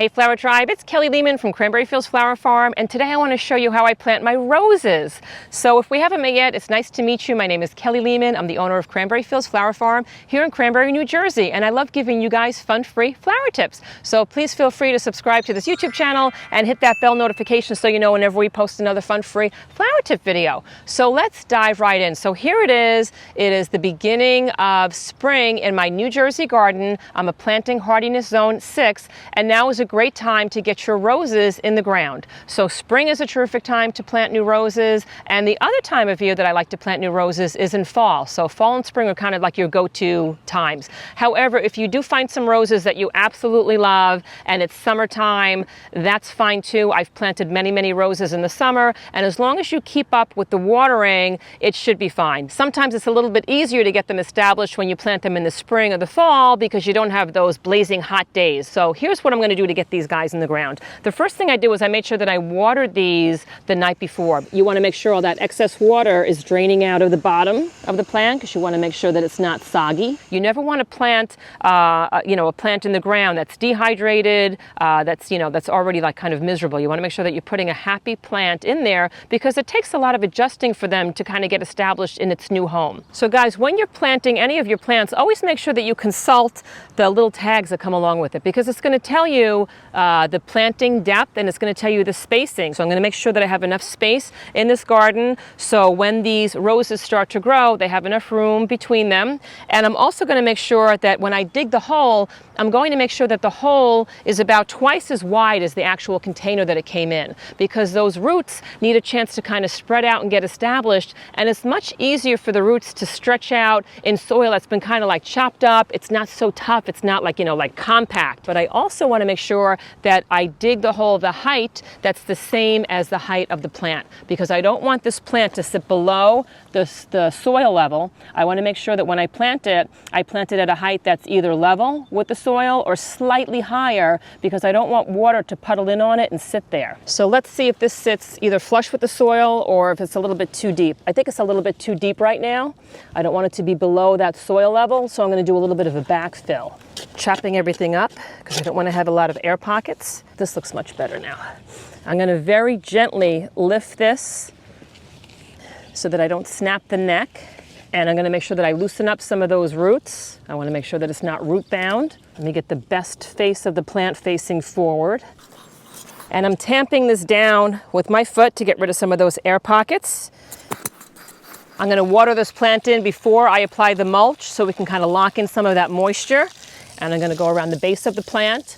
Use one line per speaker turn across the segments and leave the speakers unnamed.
Hey Flower Tribe, it's Kelly Lehman from Cranberry Fields Flower Farm, and today I want to show you how I plant my roses. So if we haven't met yet, it's nice to meet you. My name is Kelly Lehman. I'm the owner of Cranberry Fields Flower Farm here in Cranberry, New Jersey, and I love giving you guys fun-free flower tips. So please feel free to subscribe to this YouTube channel and hit that bell notification so you know whenever we post another fun-free flower tip video. So let's dive right in. So here it is. It is the beginning of spring in my New Jersey garden. I'm a planting hardiness zone 6, and now is a great time to get your roses in the ground. So spring is a terrific time to plant new roses, and the other time of year that I like to plant new roses is in fall. So fall and spring are kind of like your go-to times. However, if you do find some roses that you absolutely love and it's summertime, that's fine too. I've planted many roses in the summer, and as long as you keep up with the watering, it should be fine. Sometimes it's a little bit easier to get them established when you plant them in the spring or the fall because you don't have those blazing hot days. So here's what I'm going to do to get these guys in the ground. The first thing I did was I made sure that I watered these the night before. You want to make sure all that excess water is draining out of the bottom of the plant because you want to make sure that it's not soggy. You never want to plant, a plant in the ground that's dehydrated, that's already like kind of miserable. You want to make sure that you're putting a happy plant in there because it takes a lot of adjusting for them to kind of get established in its new home. So guys, when you're planting any of your plants, always make sure that you consult the little tags that come along with it because it's going to tell you the planting depth and it's going to tell you the spacing. So I'm going to make sure that I have enough space in this garden so when these roses start to grow, they have enough room between them. And I'm also going to make sure that when I dig the hole, I'm going to make sure that the hole is about twice as wide as the actual container that it came in because those roots need a chance to kind of spread out and get established, and it's much easier for the roots to stretch out in soil that's been kind of like chopped up. It's not so tough. It's not like, like compact. But I also want to make sure that I dig the hole the height that's the same as the height of the plant because I don't want this plant to sit below the soil level. I want to make sure that when I plant it at a height that's either level with the soil or slightly higher because I don't want water to puddle in on it and sit there. So let's see if this sits either flush with the soil or if it's a little bit too deep. I think it's a little bit too deep right now. I don't want it to be below that soil level, so I'm going to do a little bit of a backfill. Chopping everything up because I don't want to have a lot of air pockets. This looks much better now. I'm going to very gently lift this so that I don't snap the neck. And I'm going to make sure that I loosen up some of those roots. I want to make sure that it's not root bound. Let me get the best face of the plant facing forward. And I'm tamping this down with my foot to get rid of some of those air pockets. I'm going to water this plant in before I apply the mulch so we can kind of lock in some of that moisture. And I'm going to go around the base of the plant.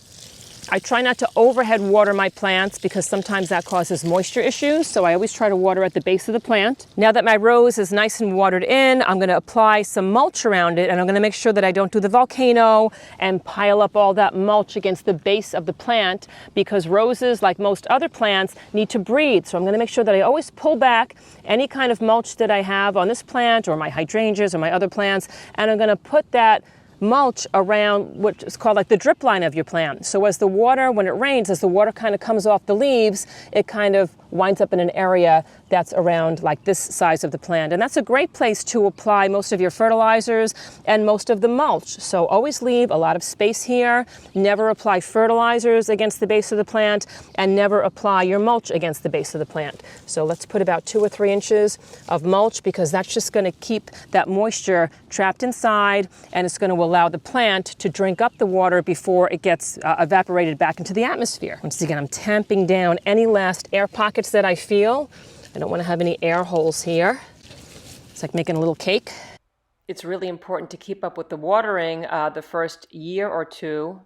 I try not to overhead water my plants because sometimes that causes moisture issues, so I always try to water at the base of the plant. Now that my rose is nice and watered in, I'm going to apply some mulch around it, and I'm going to make sure that I don't do the volcano and pile up all that mulch against the base of the plant because roses, like most other plants, need to breathe. So I'm going to make sure that I always pull back any kind of mulch that I have on this plant or my hydrangeas or my other plants, and I'm going to put that mulch around what is called like the drip line of your plant. So as the water, when it rains, as the water kind of comes off the leaves, it kind of winds up in an area that's around like this size of the plant. And that's a great place to apply most of your fertilizers and most of the mulch. So always leave a lot of space here. Never apply fertilizers against the base of the plant and never apply your mulch against the base of the plant. So let's put about 2 or 3 inches of mulch because that's just going to keep that moisture trapped inside and it's going to allow the plant to drink up the water before it gets evaporated back into the atmosphere. Once again, I'm tamping down any last air pockets that I feel. I don't want to have any air holes here. It's like making a little cake. It's really important to keep up with the watering the first year or two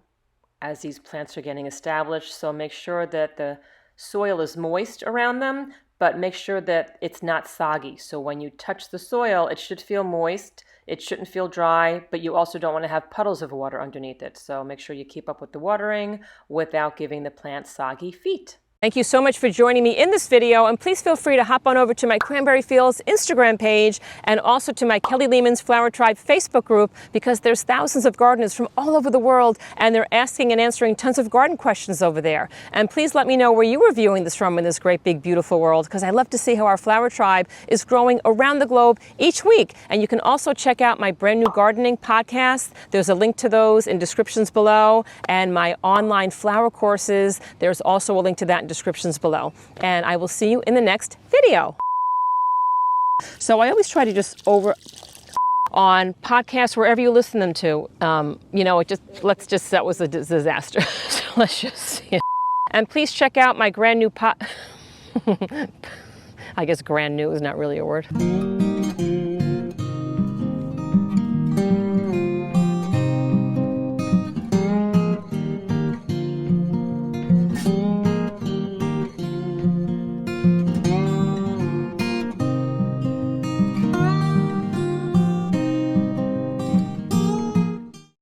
as these plants are getting established. So make sure that the soil is moist around them, but make sure that it's not soggy. So when you touch the soil, it should feel moist. It shouldn't feel dry, but you also don't want to have puddles of water underneath it. So make sure you keep up with the watering without giving the plant soggy feet. Thank you so much for joining me in this video, and please feel free to hop on over to my Cranberry Fields Instagram page and also to my Kelly Lehman's Flower Tribe Facebook group, because there's thousands of gardeners from all over the world and they're asking and answering tons of garden questions over there. And please let me know where you are viewing this from in this great big beautiful world, because I love to see how our Flower Tribe is growing around the globe each week. And you can also check out my brand new gardening podcast. There's a link to those in descriptions below, and my online flower courses. There's also a link to that in descriptions below. And I will see you in the next video. So I always try to just on podcasts, wherever you listen them to, that was a disaster. So let's just see it. And please check out my brand new I guess brand new is not really a word.